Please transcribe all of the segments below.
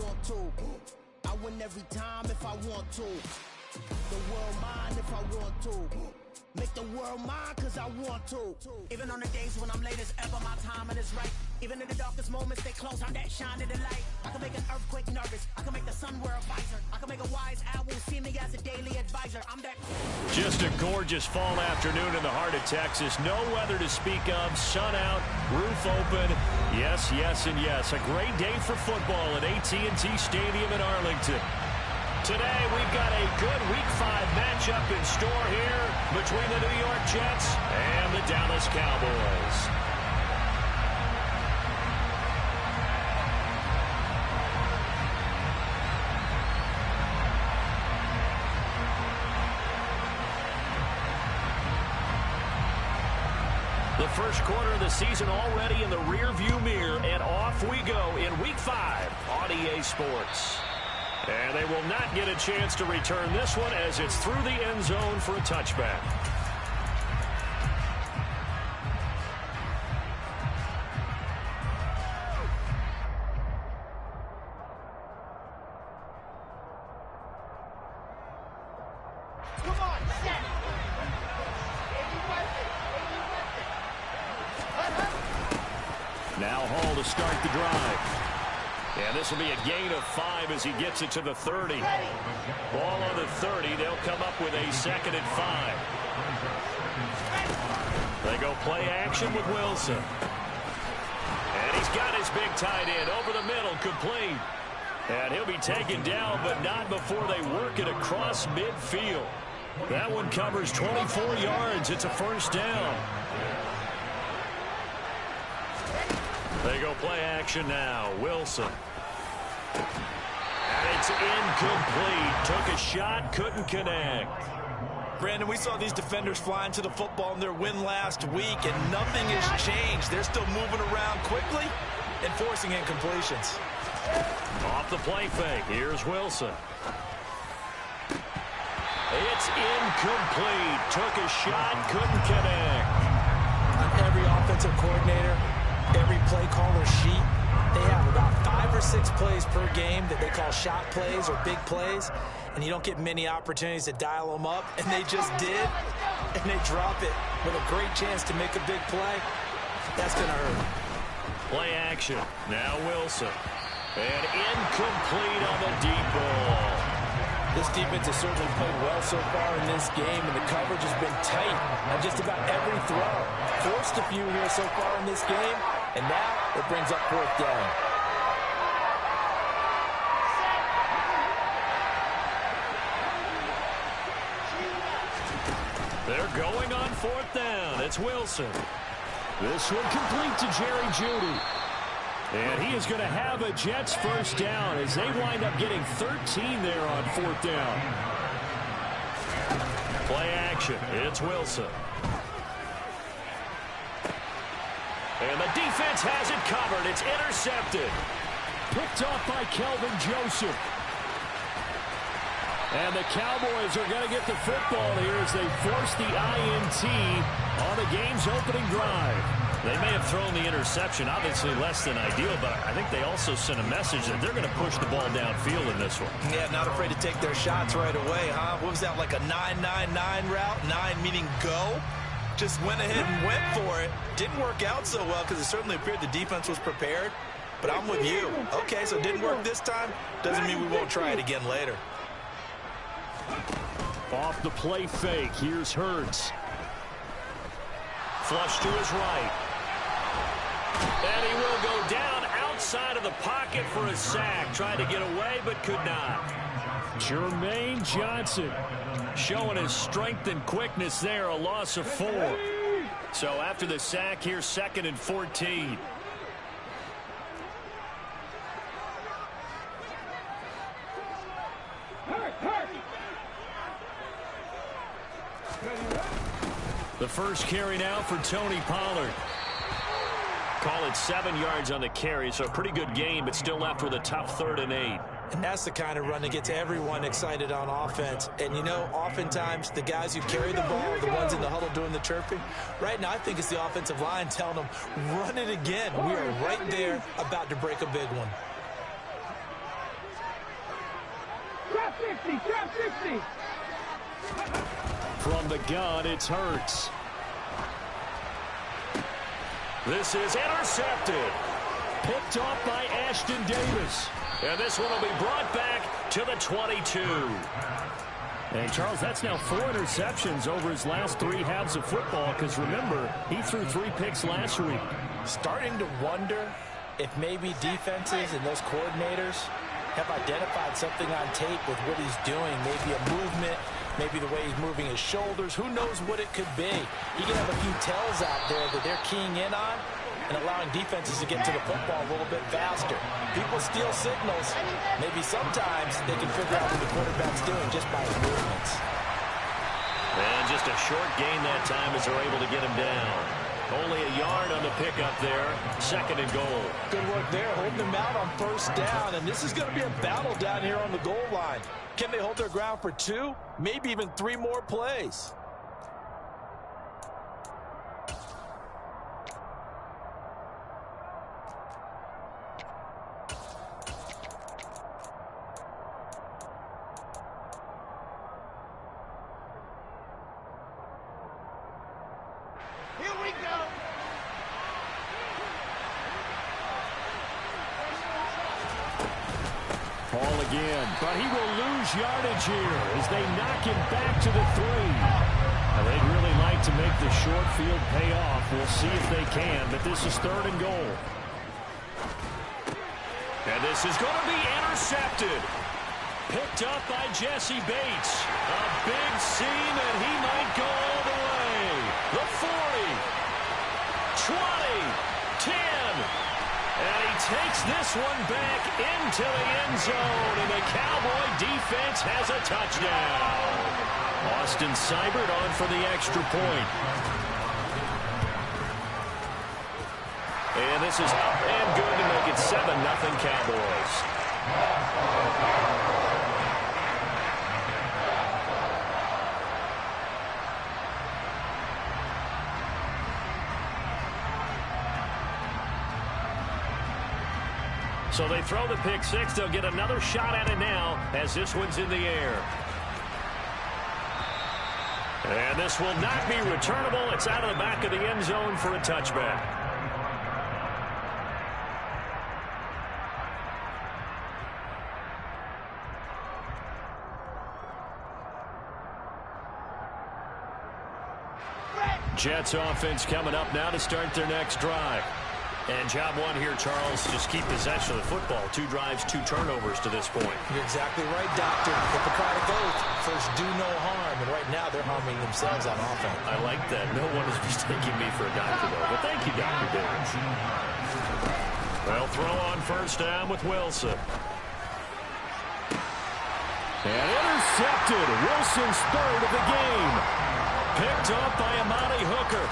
want to. I win every time if I want to. The world mine if I want to. Make the world mine cause I want to. Even on the days when I'm late as ever, my timing is right. Even in the darkest moments, they close, I'm that shining the light. I can make an earthquake nervous. I can make the sun wear a visor. I can make a wise owl see me as a daily advisor. I'm that. Just a gorgeous fall afternoon in the heart of Texas. No weather to speak of. Sun out, roof open. Yes, yes, and yes. A great day for football at AT&T Stadium in Arlington. Today, we've got a good Week 5 matchup in store here between the New York Jets and the Dallas Cowboys. The first quarter of the season already in the rearview mirror, and off we go in Week 5 on EA Sports. And they will not get a chance to return this one as it's through the end zone for a touchback. Come on, set. Now Hall to start the drive. And this will be a gain of 5 as he gets it to the 30. Ball on the 30. They'll come up with a 2nd and 5. They go play action with Wilson. And he's got his big tight end over the middle, complete. And he'll be taken down, but not before they work it across midfield. That one covers 24 yards. It's a first down. They go play action now. Wilson. And it's incomplete. Took a shot, couldn't connect. Brandon, we saw these defenders flying to the football in their win last week, and nothing has changed. They're still moving around quickly and forcing incompletions. Off the play fake. Here's Wilson. It's incomplete. Took a shot, couldn't connect. On every offensive coordinator, every play caller sheet, they have about 5 or 6 plays per game that they call shot plays or big plays, and you don't get many opportunities to dial them up, and they just did, and they drop it with a great chance to make a big play. That's going to hurt. Play action. Now Wilson. And incomplete on the deep ball. This defense has certainly played well so far in this game, and the coverage has been tight on just about every throw. Forced a few here so far in this game, and now it brings up 4th down. They're going on 4th down. It's Wilson. This one complete to Jerry Jeudy. And he is going to have a Jets first down as they wind up getting 13 there on 4th down. Play action. It's Wilson. And the defense has it covered. It's intercepted. Picked off by Kelvin Joseph. And the Cowboys are going to get the football here as they force the INT on the game's opening drive. They may have thrown the interception, obviously less than ideal, but I think they also sent a message that they're going to push the ball downfield in this one. Yeah, not afraid to take their shots right away, huh? What was that, like a 9-9-9 route? 9 meaning go? Just went ahead and went for it. Didn't work out so well because it certainly appeared the defense was prepared. But I'm with you. Okay, so it didn't work this time. Doesn't mean we won't try it again later. Off the play fake, here's Hurts. Flush to his right. And he will go down outside of the pocket for a sack. Tried to get away, but could not. Jermaine Johnson showing his strength and quickness there, a loss of 4. So after the sack, here's 2nd and 14. The first carry now for Tony Pollard. Call it 7 yards on the carry, so a pretty good game, but still left with a tough 3rd and 8. And that's the kind of run that gets everyone excited on offense. And, you know, oftentimes the guys who carry the ball are the ones in the huddle doing the chirping. Right now, I think it's the offensive line telling them, run it again. We are right there about to break a big one. From the gun, it's Hurts. This is intercepted. Picked off by Ashton Davis. And this one will be brought back to the 22. And, Charles, that's now 4 interceptions over his last 3 halves of football because, remember, he threw 3 picks last week. Starting to wonder if maybe defenses and those coordinators have identified something on tape with what he's doing. Maybe a movement, maybe the way he's moving his shoulders. Who knows what it could be? He can have a few tells out there that they're keying in on and allowing defenses to get to the football a little bit faster. People steal signals. Maybe sometimes they can figure out what the quarterback's doing just by his movements. And just a short gain that time as they're able to get him down. Only a yard on the pickup there. 2nd and goal. Good work there, holding them out on 1st down. And this is going to be a battle down here on the goal line. Can they hold their ground for 2, maybe even 3 more plays? Ball again, but he will lose yardage here as they knock him back to the 3. Now, they'd really like to make the short field pay off. We'll see if they can, but this is 3rd and goal. And this is going to be intercepted. Picked up by Jesse Bates. A big seam, and he might go all the way. The 40, 20, 10. And he takes this one back into the end zone, and the Cowboy defense has a touchdown. Austin Seibert on for the extra point. And this is up and good to make it 7-0 Cowboys. So they throw the pick 6. They'll get another shot at it now as this one's in the air. And this will not be returnable. It's out of the back of the end zone for a touchback. Jets offense coming up now to start their next drive. And job 1 here, Charles, just keep possession of the football. 2 drives, 2 turnovers to this point. You're exactly right, Doctor. Hippocratic oath. First, do no harm. And right now, they're harming themselves on offense. I like that. No one is mistaking me for a doctor, though. But thank you, Dr. Davis. They'll throw on 1st down with Wilson. And intercepted. Wilson's 3rd of the game. Picked up by Amani Hooker.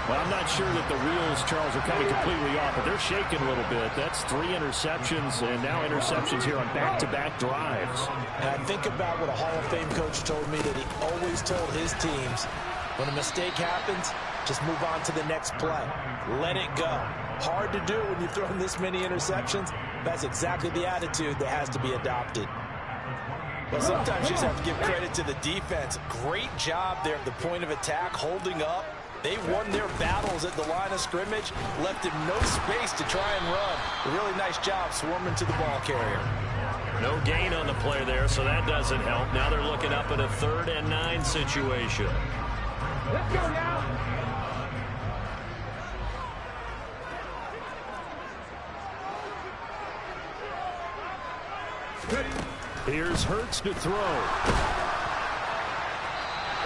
Well, I'm not sure that the wheels, Charles, are coming completely off, but they're shaking a little bit. That's 3 interceptions, and now interceptions here on back-to-back drives. And I think about what a Hall of Fame coach told me, that he always told his teams, when a mistake happens, just move on to the next play. Let it go. Hard to do when you've thrown this many interceptions. That's exactly the attitude that has to be adopted. But sometimes you just have to give credit to the defense. Great job there at the point of attack, holding up. They won their battles at the line of scrimmage, left him no space to try and run. A really nice job swarming to the ball carrier. No gain on the play there, so that doesn't help. Now they're looking up at a 3rd and 9 situation. Let's go now. Here's Hurts to throw.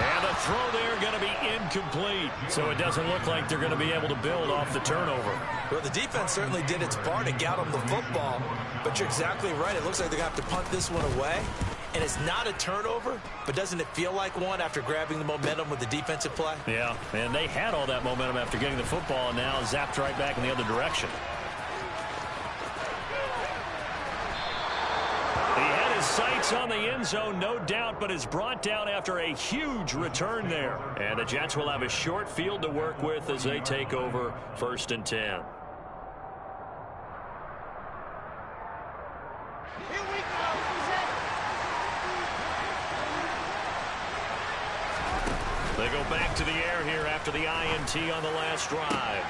And the throw there going to be incomplete. So it doesn't look like they're going to be able to build off the turnover. Well, the defense certainly did its part to get them the football. But you're exactly right. It looks like they're going to have to punt this one away. And it's not a turnover, but doesn't it feel like one after grabbing the momentum with the defensive play? Yeah, and they had all that momentum after getting the football, and now zapped right back in the other direction. He had his sights on the end zone, no doubt, but is brought down after a huge return there. And the Jets will have a short field to work with as they take over 1st and 10. They go back to the air here after the INT on the last drive.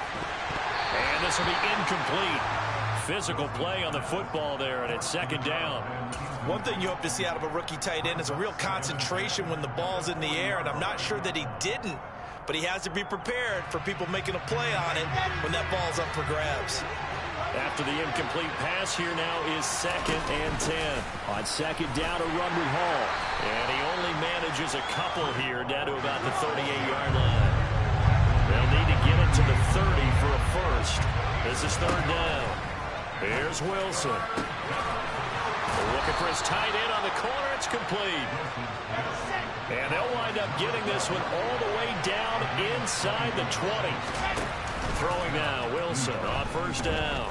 And this will be incomplete. Physical play on the football there, and it's second down. One thing you hope to see out of a rookie tight end is a real concentration when the ball's in the air, and I'm not sure that he didn't, but he has to be prepared for people making a play on it when that ball's up for grabs. After the incomplete pass, here now is 2nd and 10. On second down, a run with Hall. And he only manages a couple here down to about the 38-yard line. They'll need to get it to the 30 for a first. This is third down. Here's Wilson. Looking for his tight end on the corner. It's complete. And they'll wind up getting this one all the way down inside the 20. Throwing now, Wilson on first down.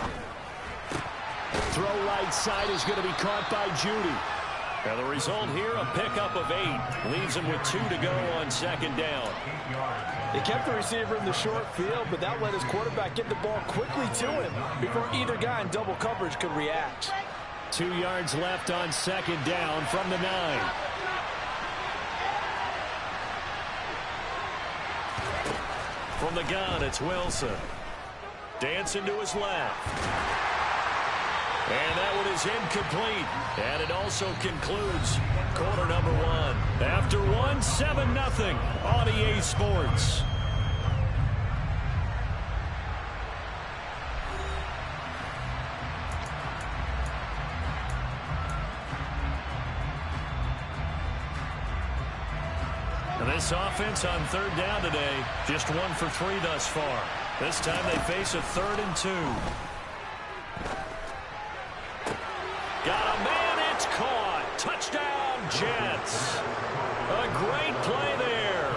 Throw right side is going to be caught by Judy. And the result here, a pickup of 8. Leaves him with 2 to go on second down. They kept the receiver in the short field, but that let his quarterback get the ball quickly to him before either guy in double coverage could react. 2 yards left on second down from the 9. From the gun, it's Wilson. Dancing to his left. And that one is incomplete. And it also concludes quarter number 1. After 1, 7-0 on EA Sports. This offense on third down today, just 1 for 3 thus far. This time they face a 3rd and 2. Got a man, it's caught. Touchdown, Jets. A great play there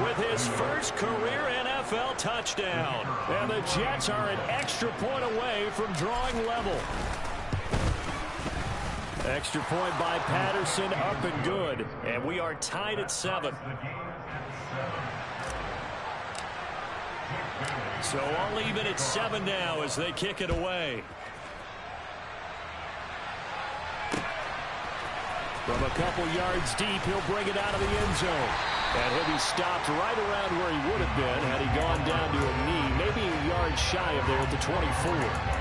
with his first career NFL touchdown. And the Jets are an extra point away from drawing level. Extra point by Patterson, up and good. And we are tied at 7. So all even at 7 now as they kick it away. From a couple yards deep, he'll bring it out of the end zone. And he'll be stopped right around where he would have been had he gone down to a knee, maybe a yard shy of there at the 24.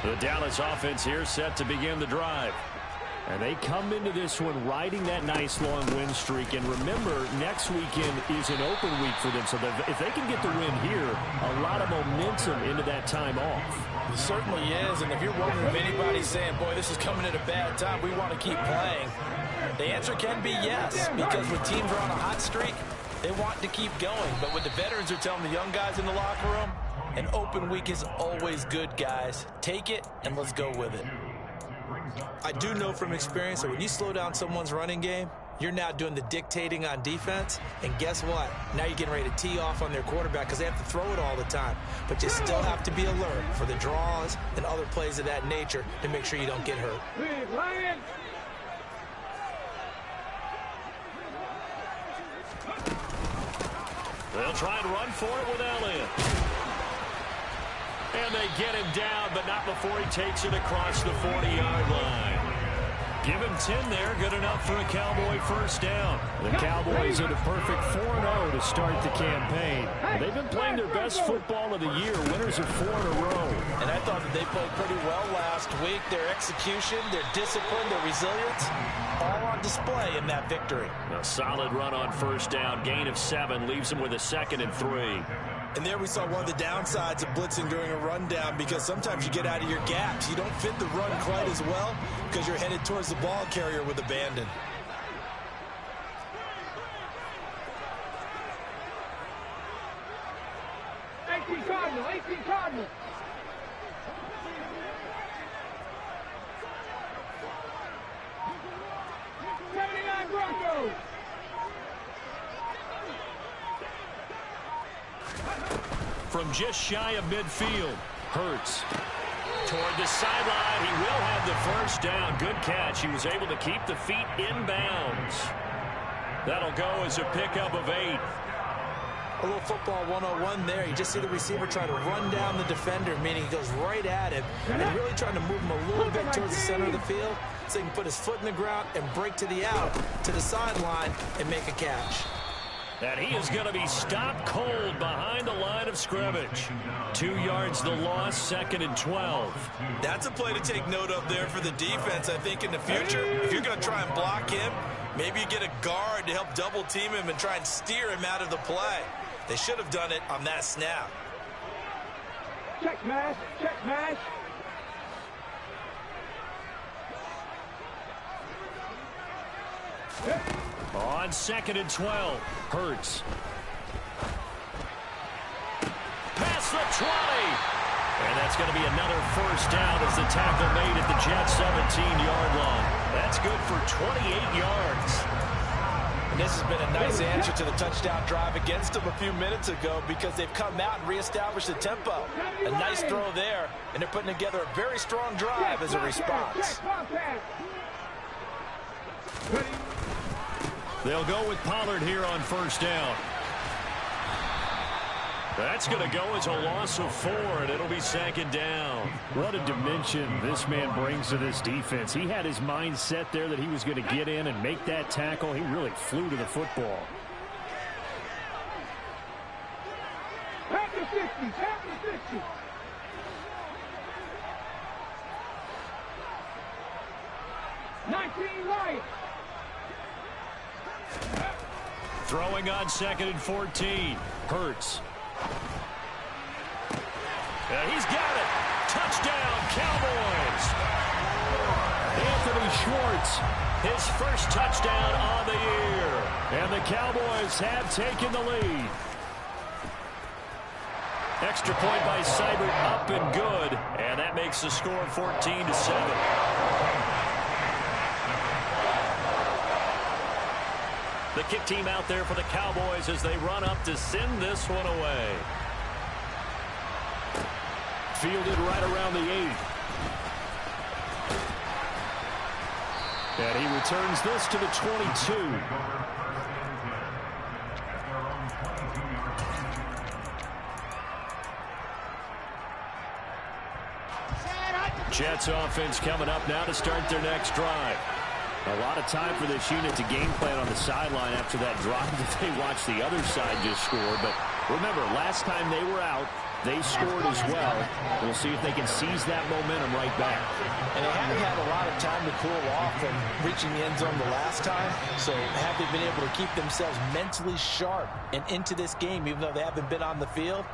The Dallas offense here set to begin the drive. And they come into this one riding that nice long win streak. And remember, next weekend is an open week for them. So if they can get the win here, a lot of momentum into that time off. It certainly is. And if you're wondering if anybody's saying, boy, this is coming at a bad time, we want to keep playing, the answer can be yes. Because when teams are on a hot streak, they want to keep going. But what the veterans are telling the young guys in the locker room, an open week is always good, guys. Take it, and let's go with it. I do know from experience that when you slow down someone's running game, you're now doing the dictating on defense. And guess what? Now you're getting ready to tee off on their quarterback because they have to throw it all the time. But you still have to be alert for the draws and other plays of that nature to make sure you don't get hurt. They'll try and run for it with Elliott. And they get him down, but not before he takes it across the 40-yard line. Give him 10 there, good enough for a Cowboy first down. The Cowboys at a perfect 4-0 to start the campaign. They've been playing their best football of the year, winners of 4 in a row. And I thought that they played pretty well last week. Their execution, their discipline, their resilience, all on display in that victory. A solid run on first down, gain of 7, leaves them with a 2nd and 3. And there we saw one of the downsides of blitzing during a rundown, because sometimes you get out of your gaps. You don't fit the run quite as well because you're headed towards the ball carrier with abandon. Cardinal. 79 Broncos. From just shy of midfield, Hurts toward the sideline. He will have the first down. Good catch. He was able to keep the feet in bounds. That'll go as a pickup of 8. A little football 101 there. You just see the receiver try to run down the defender, meaning he goes right at him, and really trying to move him a little bit towards the center of the field so he can put his foot in the ground and break to the out, to the sideline, and make a catch. And he is going to be stopped cold behind the line of scrimmage. 2 yards the loss, 2nd and 12. That's a play to take note of there for the defense, I think, in the future. If you're going to try and block him, maybe you get a guard to help double team him and try and steer him out of the play. They should have done it on that snap. Check mash, check mash. On 2nd and 12, Hurts. Past the 20. And that's going to be another first down as the tackle made at the Jets' 17-yard line. That's good for 28 yards. And this has been a nice answer to the touchdown drive against them a few minutes ago because they've come out and reestablished the tempo. A nice throw there, and they're putting together a very strong drive as a response. They'll go with Pollard here on first down. That's going to go as a loss of 4, and it'll be 2nd down. What a dimension this man brings to this defense. He had his mind set there that he was going to get in and make that tackle. He really flew to the football. Tap the 60, tap the 60. Right. Throwing on 2nd and 14. Hurts. He's got it. Touchdown, Cowboys. Anthony Schwartz, his first touchdown on the year. And the Cowboys have taken the lead. Extra point by Seibert, up and good. And that makes the score 14-7. The kick team out there for the Cowboys as they run up to send this one away. Fielded right around the 8. And he returns this to the 22. Jets offense coming up now to start their next drive. A lot of time for this unit to game plan on the sideline after that drive that they watched the other side just score. But remember, last time they were out, they scored as well. We'll see if they can seize that momentum right back. And they haven't had a lot of time to cool off from reaching the end zone the last time. So have they been able to keep themselves mentally sharp and into this game, even though they haven't been on the field?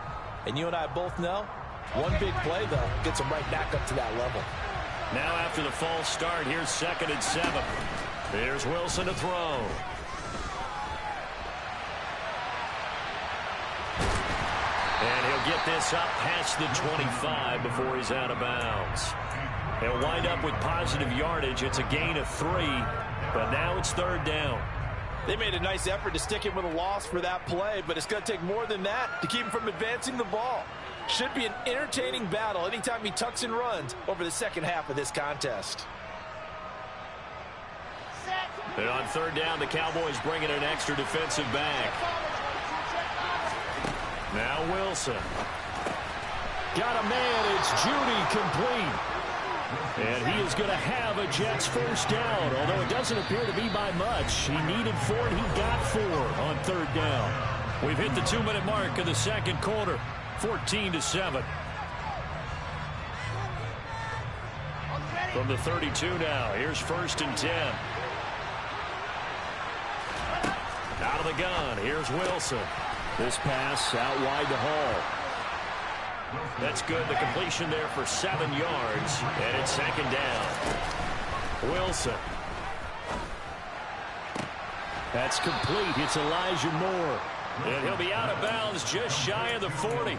And you and I both know, one big play, though, gets them right back up to that level. Now after the false start, here's 2nd and 7. Here's Wilson to throw. And he'll get this up past the 25 before he's out of bounds. He'll wind up with positive yardage. It's a gain of 3, but now it's 3rd down. They made a nice effort to stick him with a loss for that play, but it's going to take more than that to keep him from advancing the ball. Should be an entertaining battle anytime he tucks and runs over the second half of this contest. And on 3rd down, the Cowboys bring in an extra defensive back. Now Wilson. Got a man. It's Judy complete. And he is going to have a Jets first down, although it doesn't appear to be by much. He needed 4, and he got 4 on 3rd down. We've hit the 2-minute mark of the second quarter. 14-7. From the 32 now, here's 1st and 10. Out of the gun, here's Wilson. This pass out wide to Hall. That's good. The completion there for 7 yards, and it's 2nd down. Wilson. That's complete. It's Elijah Moore. And he'll be out of bounds just shy of the 40.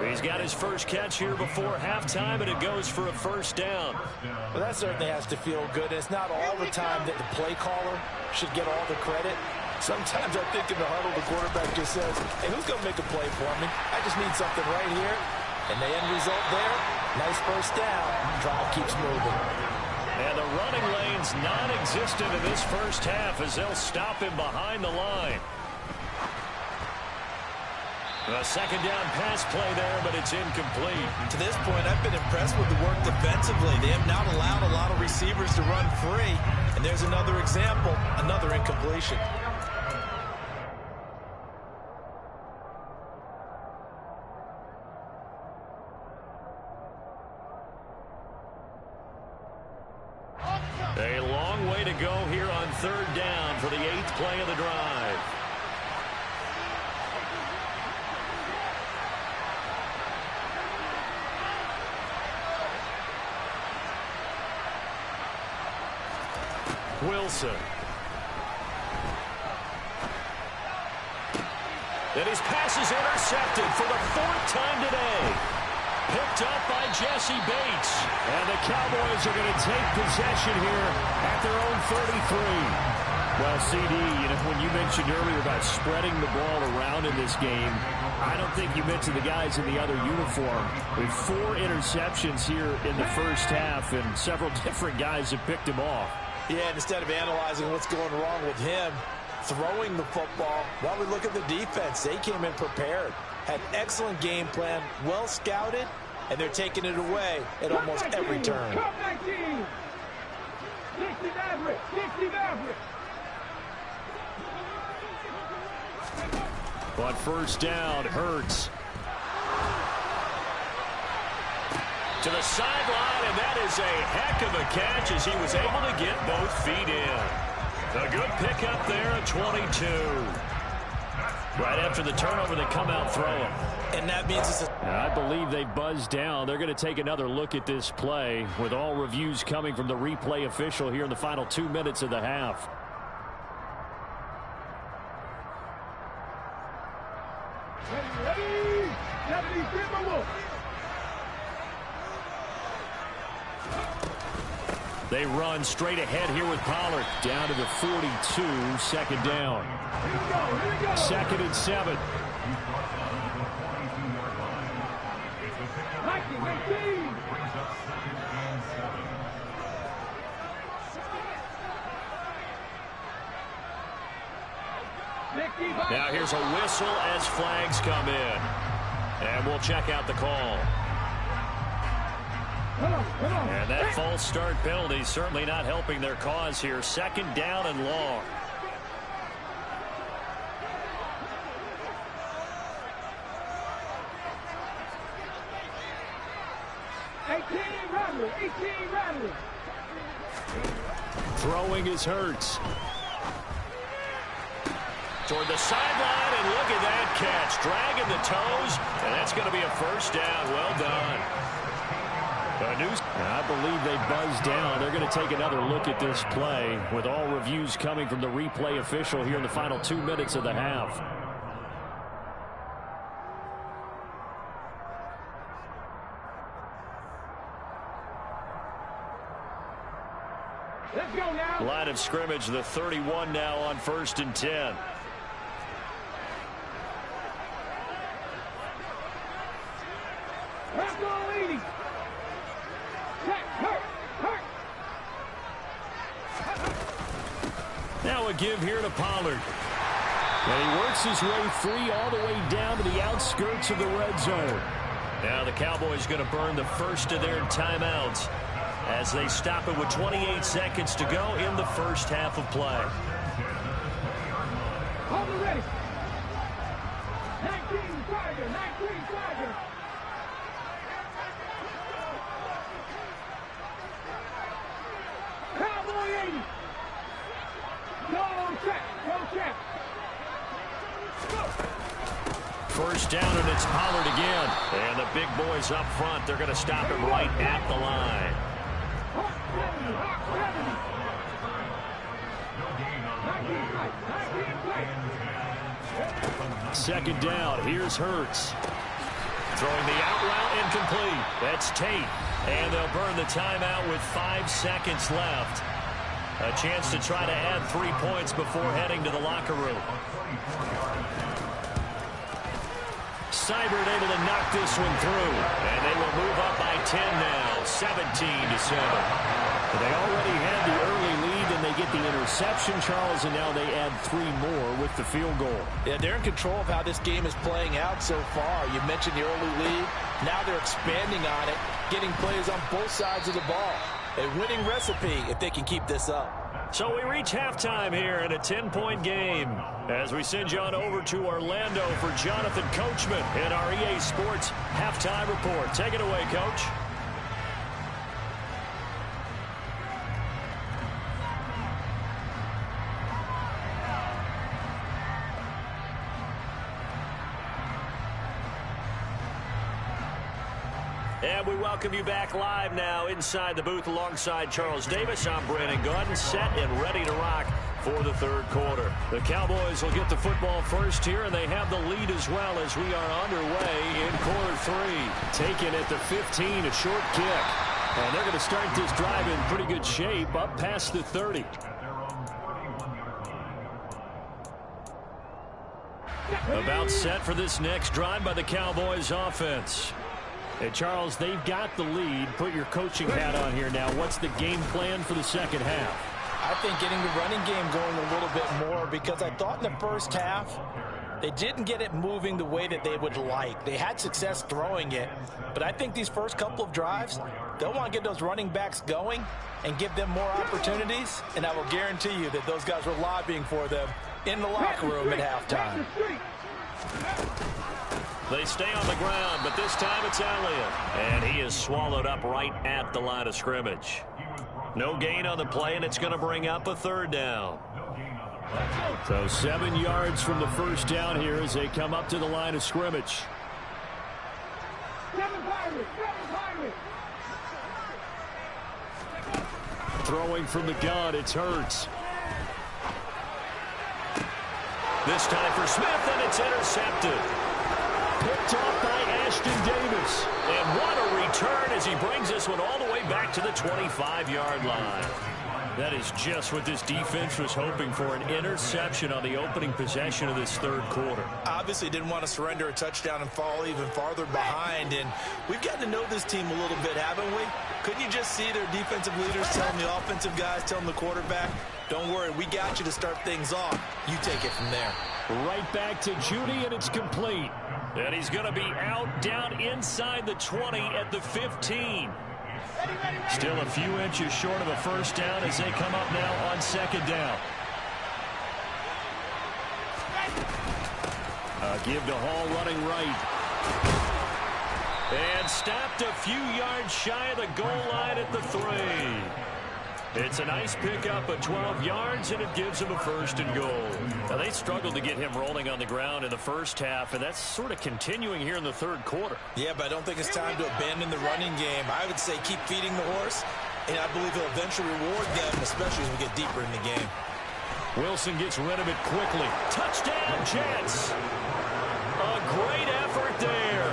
He's got his first catch here before halftime, and it goes for a first down. Well, that certainly has to feel good. It's not all the time that the play caller should get all the credit. Sometimes I think in the huddle, the quarterback just says, hey, who's going to make a play for me? I just need something right here. And the end result there, nice first down. Drive keeps moving. And the running lane's non-existent in this first half as they'll stop him behind the line. A second down pass play there, but it's incomplete. To this point, I've been impressed with the work defensively. They have not allowed a lot of receivers to run free. And there's another example, another incompletion. A long way to go here on third down for the 8th play of the drive. Wilson. And his pass is intercepted for the 4th time today. Picked up by Jesse Bates. And the Cowboys are going to take possession here at their own 33. Well, CD, when you mentioned earlier about spreading the ball around in this game, I don't think you mentioned the guys in the other uniform. With 4 interceptions here in the first half, and several different guys have picked him off. Yeah, and instead of analyzing what's going wrong with him, throwing the football, while we look at the defense, they came in prepared. Had an excellent game plan, well scouted, and they're taking it away at almost every turn. But first down, Hurts. To the sideline, and that is a heck of a catch as he was able to get both feet in. A good pickup there at 22. Right after the turnover, they come out throwing. And that means it's I believe they buzzed down. They're going to take another look at this play, with all reviews coming from the replay official here in the final 2 minutes of the half. They run straight ahead here with Pollard. Down to the 42, second down. Second and 7. Now here's a whistle as flags come in. And we'll check out the call. And that false start penalty certainly not helping their cause here. Second down and long. Throwing is Hurts. Toward the sideline, and look at that catch. Dragging the toes, and that's going to be a first down. Well done. I believe they buzzed down. They're going to take another look at this play, with all reviews coming from the replay official here in the final 2 minutes of the half. Let's go now. Line of scrimmage, the 31 now on 1st and 10. Now a give here to Pollard. And he works his way free all the way down to the outskirts of the red zone. Now the Cowboys going to burn the first of their timeouts as they stop it with 28 seconds to go in the first half of play. Hold it ready. 19 Tiger, 19 Tiger. Cowboy 80. Go check, go check. First down, and it's Pollard again. And the big boys up front, they're going to stop him right at the line. Second down, here's Hurts. Throwing the out route, incomplete. That's Tate. And they'll burn the timeout with 5 seconds left. A chance to try to add 3 points before heading to the locker room. Seibert able to knock this one through. And they will move up by 10 now, 17-7. They already had the early lead then they get the interception, Charles, and now they add 3 more with the field goal. Yeah, they're in control of how this game is playing out so far. You mentioned the early lead. Now they're expanding on it, getting plays on both sides of the ball. A winning recipe if they can keep this up. So we reach halftime here in a 10-point game as we send you on over to Orlando for Jonathan Coachman in our EA Sports Halftime Report. Take it away, Coach. And we welcome you back live now inside the booth alongside Charles Davis. I'm Brandon Gunn, set and ready to rock for the third quarter. The Cowboys will get the football first here, and they have the lead as well as we are underway in quarter 3. Taken at the 15, a short kick. And they're going to start this drive in pretty good shape up past the 30. About set for this next drive by the Cowboys offense. And Charles, they've got the lead. Put your coaching hat on here now. What's the game plan for the second half? I think getting the running game going a little bit more, because I thought in the first half they didn't get it moving the way that they would like. They had success throwing it, but I think these first couple of drives, they'll want to get those running backs going and give them more opportunities, and I will guarantee you that those guys were lobbying for them in the locker room at halftime. They stay on the ground, but this time it's Elliott. And he is swallowed up right at the line of scrimmage. No gain on the play, and it's going to bring up a third down. So 7 yards from the first down here as they come up to the line of scrimmage. Throwing from the gun, it's Hurts. This time for Smith, and it's intercepted. Picked off by Ashton Davis. And what a return as he brings this one all the way back to the 25-yard line. That is just what this defense was hoping for, an interception on the opening possession of this third quarter. Obviously didn't want to surrender a touchdown and fall even farther behind, and we've got to know this team a little bit, haven't we? Couldn't you just see their defensive leaders telling the offensive guys, telling the quarterback, don't worry, we got you to start things off. You take it from there. Right back to Judy, and it's complete. And he's going to be out down inside the 20 at the 15. Still a few inches short of a first down as they come up now on second down. Give to Hall running right. And stopped a few yards shy of the goal line at the 3. It's a nice pickup of 12 yards, and it gives him a first and goal. Now, they struggled to get him rolling on the ground in the first half, and that's sort of continuing here in the third quarter. Yeah, but I don't think it's time to abandon the running game. I would say keep feeding the horse, and I believe he'll eventually reward them, especially as we get deeper in the game. Wilson gets rid of it quickly. Touchdown, Jets! A great effort there.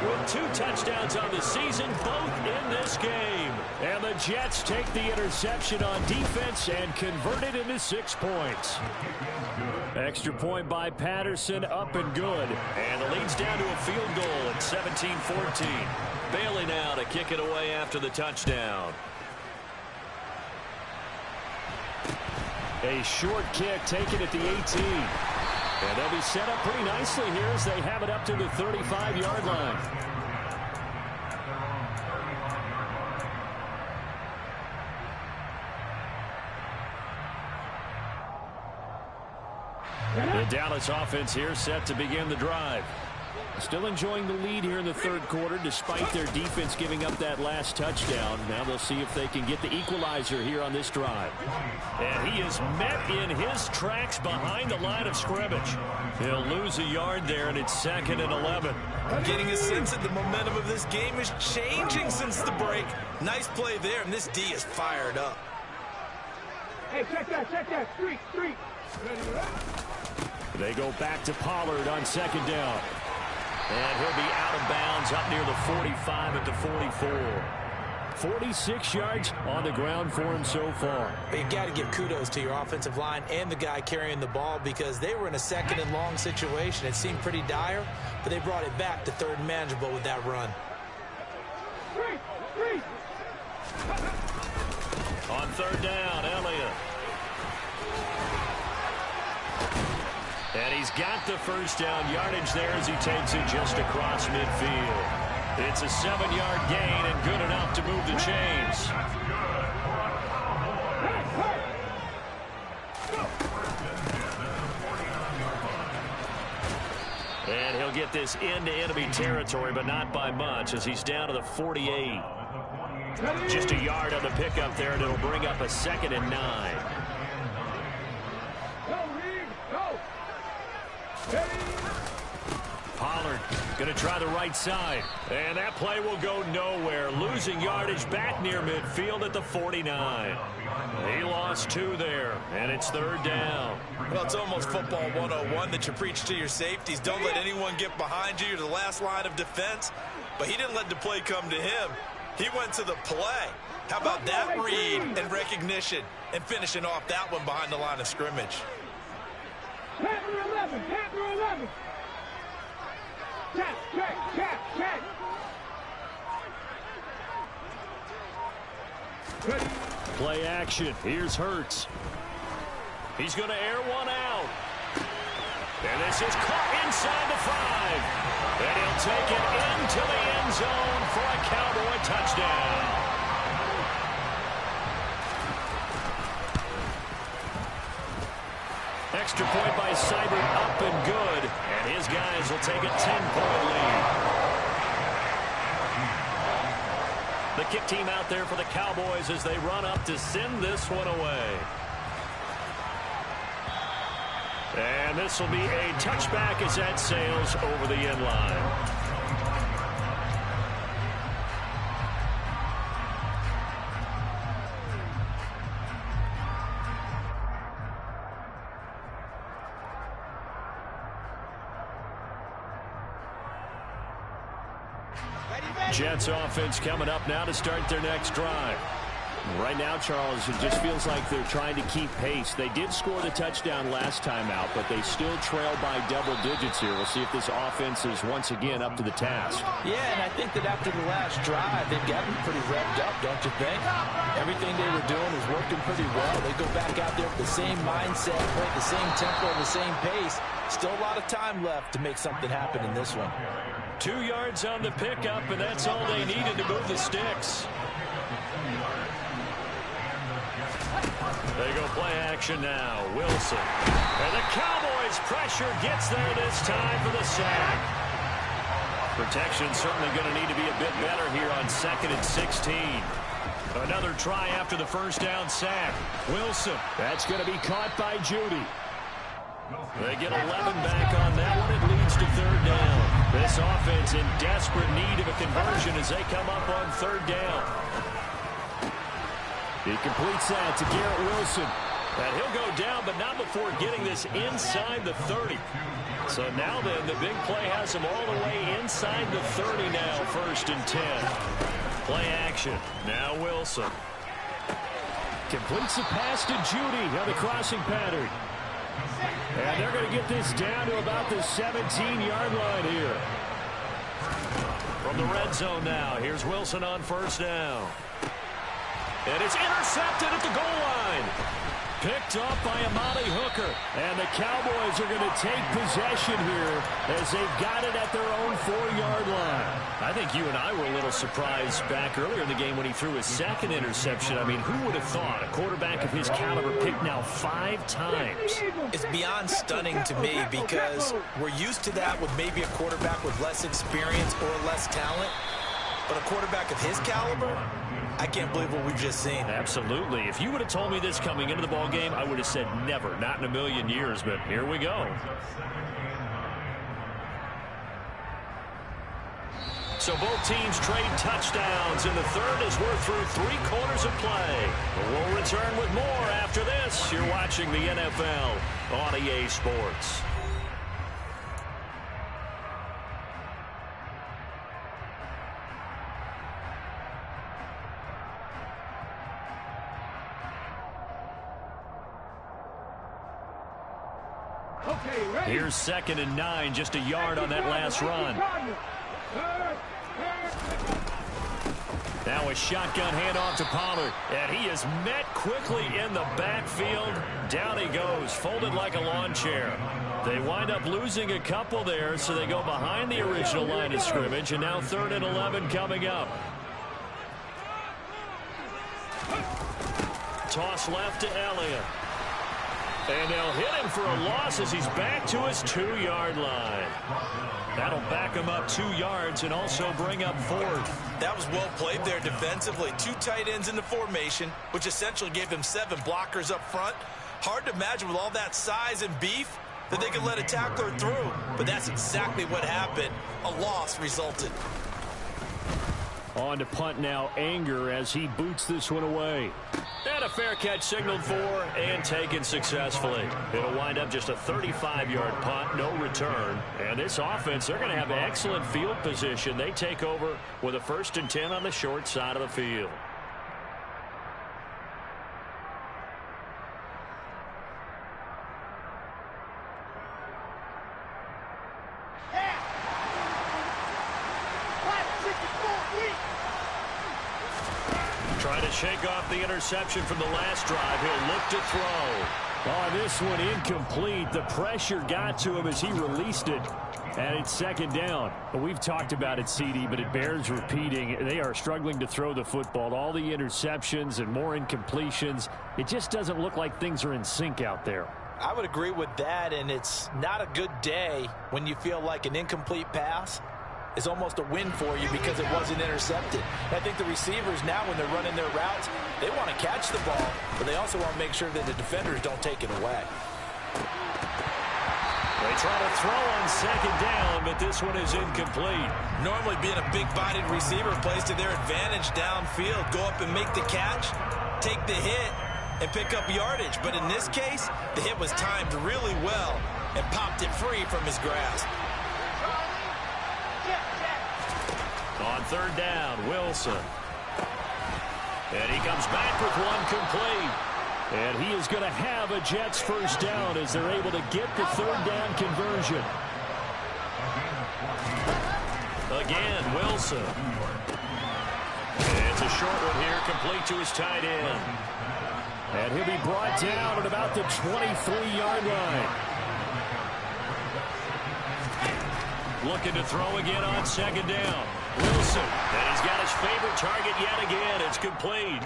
With 2 touchdowns on the season, both in this game. And the Jets take the interception on defense and convert it into 6 points. Extra point by Patterson, up and good. And the lead's down to a field goal at 17-14. Bailey now to kick it away after the touchdown. A short kick taken at the 18. And they'll be set up pretty nicely here as they have it up to the 35-yard line. The Dallas offense here set to begin the drive. Still enjoying the lead here in the third quarter despite their defense giving up that last touchdown. Now they'll see if they can get the equalizer here on this drive. And he is met in his tracks behind the line of scrimmage. He'll lose a yard there, and it's 2nd and 11. I'm getting a sense that the momentum of this game is changing since the break. Nice play there, and this D is fired up. Hey, check that. Street. They go back to Pollard on second down. And he'll be out of bounds up near the 45 at the 44. 46 yards on the ground for him so far. You've got to give kudos to your offensive line and the guy carrying the ball, because they were in a 2nd and long situation. It seemed pretty dire, but they brought it back to 3rd and manageable with that run. On third down, Elliott. And he's got the first down yardage there as he takes it just across midfield. It's a 7-yard gain and good enough to move the chains. And he'll get this into enemy territory, but not by much as he's down to the 48. Just a yard on the pickup there, and it'll bring up a 2nd and 9. Pollard going to try the right side. And that play will go nowhere. Losing yardage back near midfield at the 49. He lost 2 there, and it's third down. Well, it's almost football 101 that you preach to your safeties. Don't let anyone get behind you. You're the last line of defense. But he didn't let the play come to him. He went to the play. How about that read and recognition and finishing off that one behind the line of scrimmage? Panther 11, Panther 11. Check. Play action. Here's Hurts. He's going to air one out. And this is caught inside the 5. And he'll take it into the end zone for a Cowboy touchdown. Extra point by Seibert, up and good. And his guys will take a 10-point lead. The kick team out there for the Cowboys as they run up to send this one away. And this will be a touchback as that sails over the end line. Jets offense coming up now to start their next drive. Right now, Charles, it just feels like they're trying to keep pace. They did score the touchdown last time out, but they still trail by double digits here. We'll see if this offense is once again up to the task. Yeah, and I think that after the last drive, they've gotten pretty revved up, don't you think? Everything they were doing is working pretty well. They go back out there with the same mindset, play at the same tempo, the same pace. Still a lot of time left to make something happen in this one. 2 yards on the pickup, and that's all they needed to move the sticks. They go play action now. Wilson. And the Cowboys' pressure gets there this time for the sack. Protection certainly going to need to be a bit better here on 2nd and 16. Another try after the first down sack. Wilson. That's going to be caught by Judy. They get 11 back on that one. It leads to third down. This offense in desperate need of a conversion as they come up on third down. He completes that to Garrett Wilson. And he'll go down, but not before getting this inside the 30. So now then, the big play has him all the way inside the 30 now, 1st and 10. Play action. Now Wilson. Completes the pass to Judy on the crossing pattern. And they're going to get this down to about the 17-yard line here. From the red zone now, here's Wilson on first down. And it's intercepted at the goal line. Picked up by Amani Hooker. And the Cowboys are going to take possession here as they've got it at their own 4-yard line. I think you and I were a little surprised back earlier in the game when he threw his 2nd interception. I mean, who would have thought a quarterback of his caliber picked now 5 times? It's beyond stunning to me because we're used to that with maybe a quarterback with less experience or less talent. But a quarterback of his caliber, I can't believe what we've just seen. Absolutely. If you would have told me this coming into the ball game, I would have said never, not in a million years, but here we go. So both teams trade touchdowns in the third as we're through 3 quarters of play. We'll return with more after this. You're watching the NFL on EA Sports. Here's 2nd and 9, just a yard on that last run. Now a shotgun handoff to Pollard, and he is met quickly in the backfield. Down he goes, folded like a lawn chair. They wind up losing a couple there, so they go behind the original line of scrimmage, and now 3rd and 11 coming up. Toss left to Elliott. And they'll hit him for a loss as he's back to his 2-yard line. That'll back him up 2 yards and also bring up 4th. That was well played there defensively. 2 tight ends in the formation, which essentially gave him 7 blockers up front. Hard to imagine with all that size and beef that they could let a tackler through. But that's exactly what happened. A loss resulted. On to punt now, Anger, as he boots this one away. And a fair catch signaled for and taken successfully. It'll wind up just a 35-yard punt, no return. And this offense, they're going to have excellent field position. They take over with a 1st and 10 on the short side of the field. Trying to shake off the interception from the last drive. He'll look to throw. Oh, this one incomplete. The pressure got to him as he released it. And it's 2nd down. We've talked about it, CD, but it bears repeating. They are struggling to throw the football. All the interceptions and more incompletions. It just doesn't look like things are in sync out there. I would agree with that, and it's not a good day when you feel like an incomplete pass is almost a win for you because it wasn't intercepted. And I think the receivers now, when they're running their routes, they want to catch the ball, but they also want to make sure that the defenders don't take it away. They try to throw on 2nd down, but this one is incomplete. Normally being a big-bodied receiver plays to their advantage downfield. Go up and make the catch, take the hit, and pick up yardage. But in this case, the hit was timed really well and popped it free from his grasp. On 3rd down, Wilson. And he comes back with one complete. And he is going to have a Jets 1st down as they're able to get the 3rd down conversion. Again, Wilson. And it's a short one here, complete to his tight end. And he'll be brought down at about the 23-yard line. Looking to throw again on 2nd down. Wilson, and he's got his favorite target yet again. It's complete.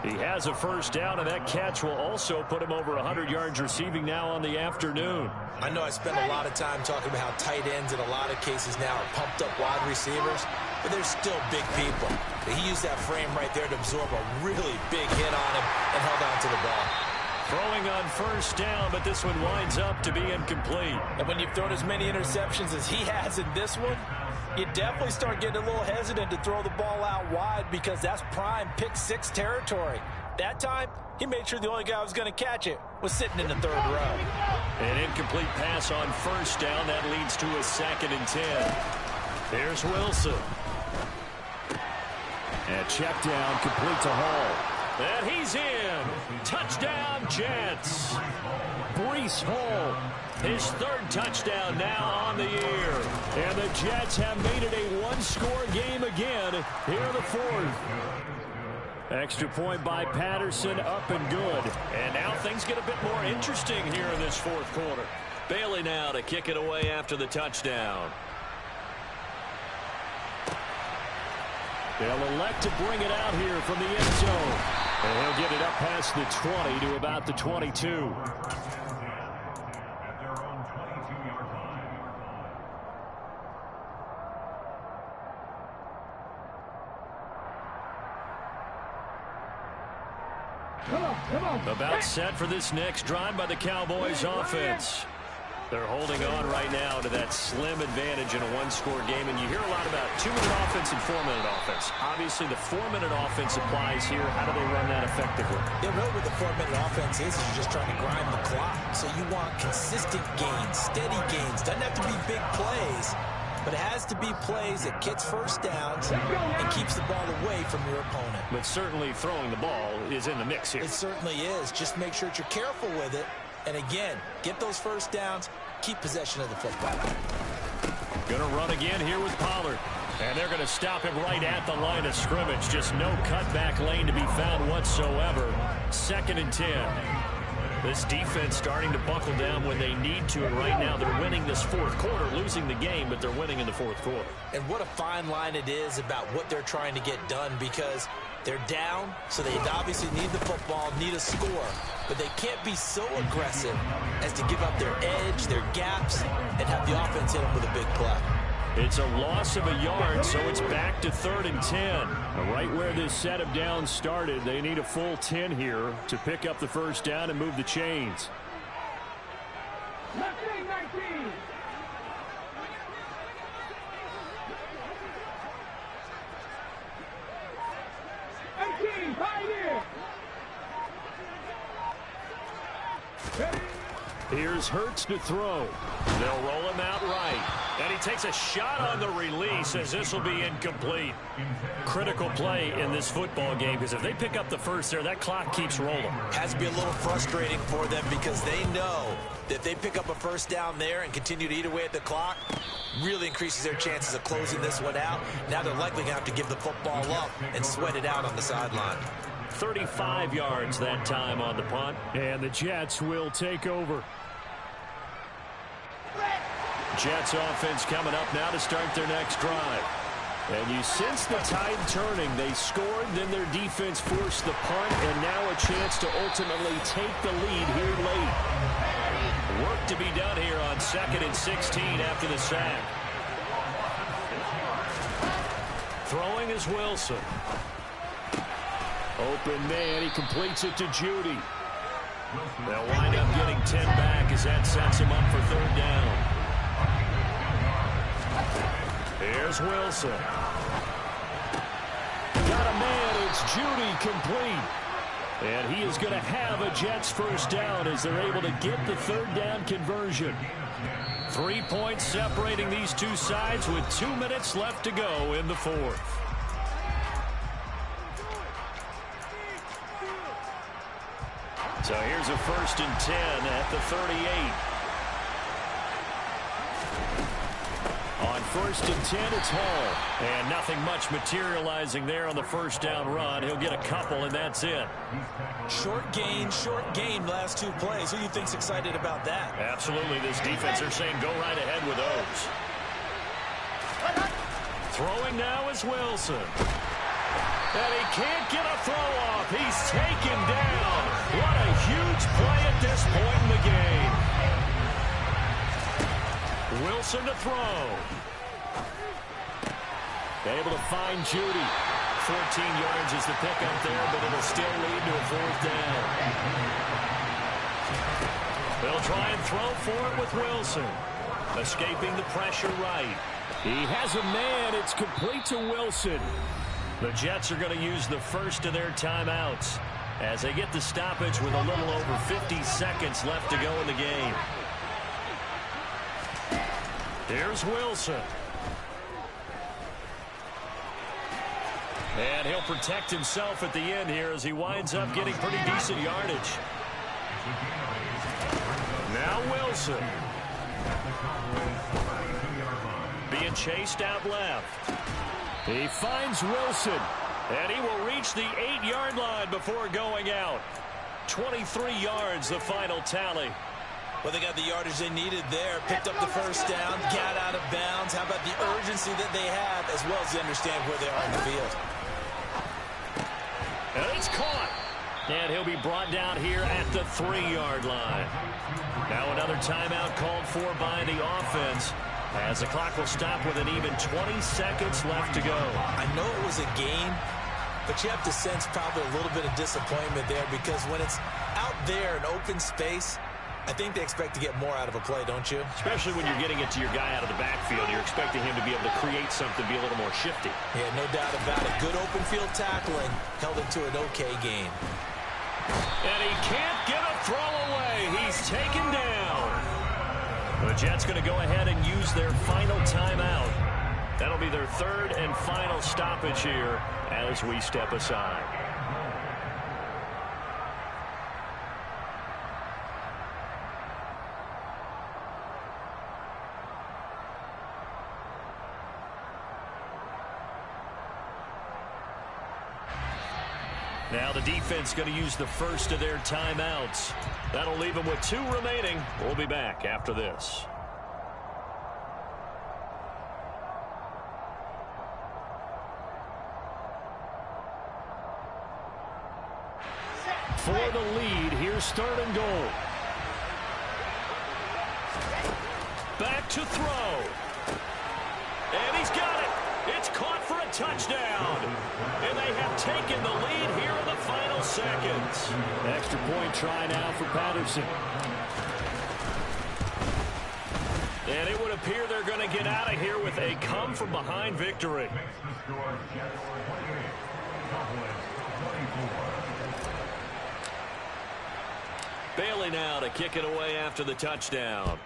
He has a 1st down, and that catch will also put him over 100 yards receiving now on the afternoon. I know I spend a lot of time talking about how tight ends in a lot of cases now are pumped up wide receivers, but they're still big people. He used that frame right there to absorb a really big hit on him and held on to the ball. Throwing on 1st down, but this one winds up to be incomplete. And when you've thrown as many interceptions as he has in this one, you definitely start getting a little hesitant to throw the ball out wide because that's prime pick 6 territory. That time, he made sure the only guy who was going to catch it was sitting in the 3rd row. An incomplete pass on 1st down. That leads to a 2nd and 10. There's Wilson. And check down, complete to Hall. And he's in. Touchdown, Jets. Breece Hall, his 3rd touchdown now on the year. And the Jets have made it a 1-score game again here in the 4th. Extra point by Patterson, up and good. And now things get a bit more interesting here in this 4th quarter. Bailey now to kick it away after the touchdown. They'll elect to bring it out here from the end zone. And he'll get it up past the 20 to about the 22. About set for this next drive by the Cowboys offense. They're holding on right now to that slim advantage in a 1-score game, and you hear a lot about 2-minute offense and 4-minute offense. Obviously, the 4-minute offense applies here. How do they run that effectively? Yeah, really what the 4-minute offense is you're just trying to grind the clock. So you want consistent gains, steady gains. Doesn't have to be big plays, but it has to be plays that gets 1st downs and keeps the ball away from your opponent. But certainly throwing the ball is in the mix here. It certainly is. Just make sure that you're careful with it. And again, get those 1st downs, keep possession of the football. Gonna run again here with Pollard. And they're going to stop him right at the line of scrimmage. Just no cutback lane to be found whatsoever. 2nd and 10. This defense starting to buckle down when they need to, and right now they're winning this 4th quarter, losing the game, but they're winning in the 4th quarter. And what a fine line it is about what they're trying to get done, because they're down, so they obviously need the football, need a score, but they can't be so aggressive as to give up their edge, their gaps, and have the offense hit them with a big play. It's a loss of a yard, so it's back to 3rd and 10. Right where this set of downs started, they need a full 10 here to pick up the first down and move the chains. Left wing 19. Pioneer. Here's Hurts to throw. They'll roll him out right. And he takes a shot on the release as this will be incomplete. Critical play in this football game, because if they pick up the first there, that clock keeps rolling. Has to be a little frustrating for them, because they know that if they pick up a first down there and continue to eat away at the clock, really increases their chances of closing this one out. Now they're likely going to have to give the football up and sweat it out on the sideline. 35 yards that time on the punt. And the Jets will take over. Jets offense coming up now to start their next drive. And you sense the tide turning. They scored, then their defense forced the punt, and now a chance to ultimately take the lead here late. Work to be done here on 2nd and 16 after the sack. Throwing is Wilson. Open man, he completes it to Judy. They'll wind up getting 10 back as that sets him up for 3rd down. Here's Wilson. Got a man, it's Judy, complete. And he is going to have a Jets first down as they're able to get the 3rd down conversion. 3 points separating these two sides with 2 minutes left to go in the 4th. So here's a 1st and 10 at the 38. On 1st and 10, it's Hall. And nothing much materializing there on the first down run. He'll get a couple, and that's it. Short gain last 2 plays. Who do you think's excited about that? Absolutely. This defense, they're saying go right ahead with those. Throwing now is Wilson. And he can't get a throw off. He's taken down. What a huge play at this point in the game. Wilson to throw. Able to find Judy. 14 yards is the pickup there, but it'll still lead to a 4th down. They'll try and throw for it with Wilson. Escaping the pressure right. He has a man. It's complete to Wilson. The Jets are going to use the first of their timeouts as they get the stoppage with a little over 50 seconds left to go in the game. Here's Wilson. And he'll protect himself at the end here as he winds up getting pretty decent yardage. Now Wilson. Being chased out left. He finds Wilson. And he will reach the 8-yard line before going out. 23 yards, the final tally. Well, they got the yardage they needed there. Picked up the first down, got out of bounds. How about the urgency that they have, as well as they understand where they are in the field. And it's caught. And he'll be brought down here at the 3-yard line. Now another timeout called for by the offense, as the clock will stop with an even 20 seconds left to go. I know it was a game, but you have to sense probably a little bit of disappointment there, because when it's out there in open space, I think they expect to get more out of a play, don't you? Especially when you're getting it to your guy out of the backfield. You're expecting him to be able to create something, be a little more shifty. Yeah, no doubt about it. Good open field tackling held it to an okay game. And he can't get a throw away. He's taken down. The Jets going to go ahead and use their final timeout. That'll be their 3rd and final stoppage here as we step aside. Now the defense going to use the first of their timeouts. That'll leave them with 2 remaining. We'll be back after this. For the lead, here's 3rd and goal. Back to throw. And he's got it. It's caught for a touchdown. And they have taken the lead here in the final seconds. Extra point try now for Patterson. And it would appear they're going to get out of here with a come-from-behind victory. Bailey now to kick it away after the touchdown.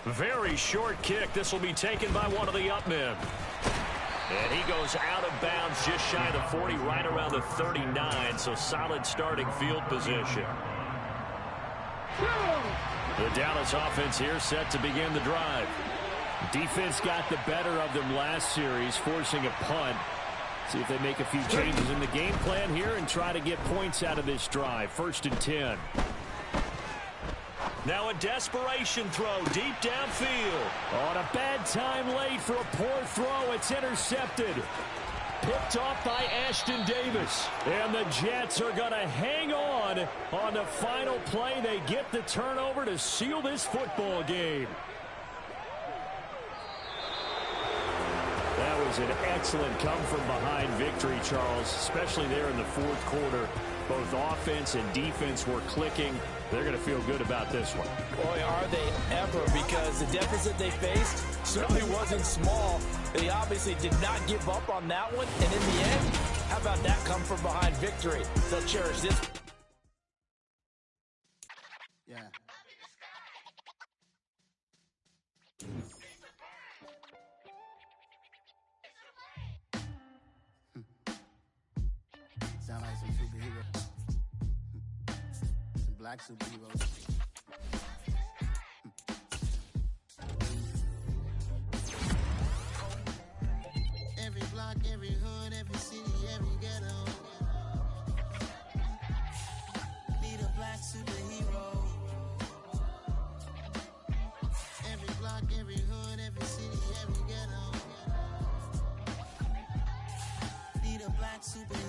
Very short kick. This will be taken by one of the up men. And he goes out of bounds just shy of the 40, right around the 39, so solid starting field position. The Dallas offense here set to begin the drive. Defense got the better of them last series, forcing a punt. See if they make a few changes in the game plan here and try to get points out of this drive. 1st and 10. Now a desperation throw deep downfield. On a bad time late for a poor throw. It's intercepted. Picked off by Ashton Davis. And the Jets are going to hang on the final play. They get the turnover to seal this football game. That was an excellent come-from-behind victory, Charles, especially there in the 4th quarter. Both offense and defense were clicking. They're going to feel good about this one. Boy, are they ever, because the deficit they faced certainly wasn't small. They obviously did not give up on that one, and in the end, how about that come-from-behind victory? They'll cherish this. Yeah. Sound like some superheroes. Some black superheroes. Every block, every hood, every city, every ghetto. Need a black superhero. Every block, every hood, every city, every ghetto. Need a black superhero.